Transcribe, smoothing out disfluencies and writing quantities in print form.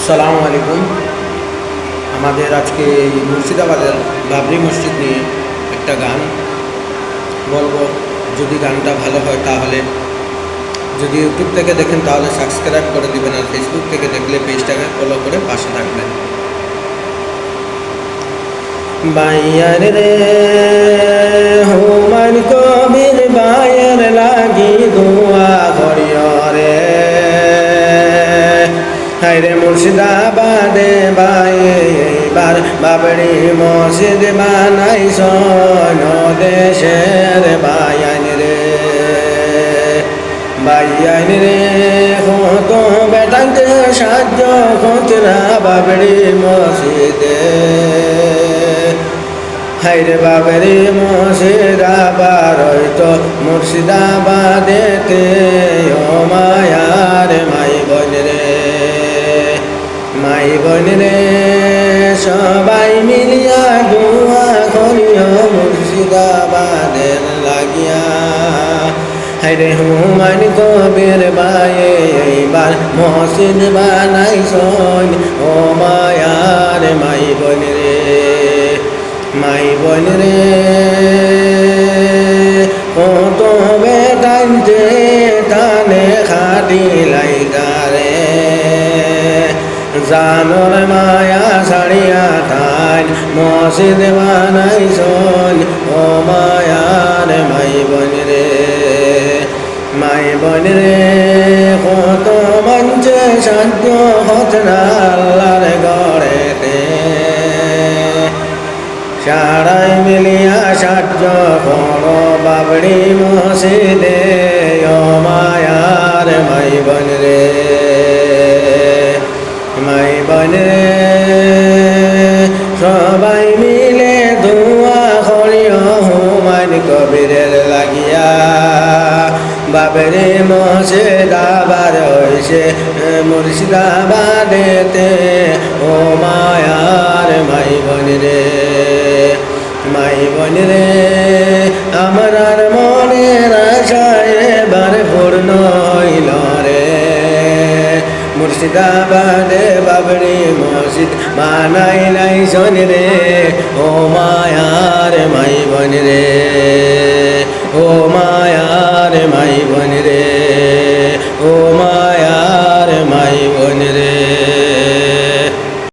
আসসালামু আলাইকুম। আমাদের আজকে মুর্শিদাবাদের বাবরি মসজিদ নিয়ে একটা গান বলবো। যদি গানটা ভালো হয় তাহলে, যদি ইউটিউব থেকে দেখেন তাহলে সাবস্ক্রাইব করে দিবেন, আর ফেসবুক থেকে দেখলে পেজটাকে ফলো করে পাশে থাকবেন। বাইয়ার রে হুমান কবির বায়ের লাগি দোয়া করিও রে, হায়রে মুর্শিদাবাদে বায়ে এইবার বাবরি মসজিদ বানাইছন দেশের বায়ান রে। বায়ান রে কত বেটাতে সাহায্য কতরা বাবরি মসজিদে, হায়রে বাবরি মসজিদ আবার হয়তো মুর্শিদাবাদেতে ও মায়ার মাই বোন রে, মাই বোন রে সবাই মিলিয়া দোয়া করিও মুর্শিদাবাদের লাগিয়া। হায়রে হুমান কবির বায়ে এইবার মসজিদ বানাইছন ও মায়ার মাই বোন রে, মাই বোন রে কত বেটাইতে টানে খাটি লাইগারে, জানোর মায়া ছাড়িয়া তাই মসজিদ বানাইছন ও মায়ার মাই বোন রে, মাই বোন রে কত মঞ্চে সাধ্য হতনা আল্লাহর গড়েতে, সারাই মিলিয়া সাহায্য করো বাবরি মসজিদে ও মায়ার মাই বোন রে, মাই বোন রে সবাই মিলে দোয়া করিও হুমান কবিরের লাগিয়া। বাবরি মসজিদ আবার হইছে মুর্শিদাবাদেতে ও মায়ার মাই বোন রে, মাই বোন রে আমার মনের আশা এবার পূর্ণ হইল রে, মুর্শিদাবাদে বাবরি মসজিদ বানাইলাইছন রে ও মায়ার মাই বোন রে।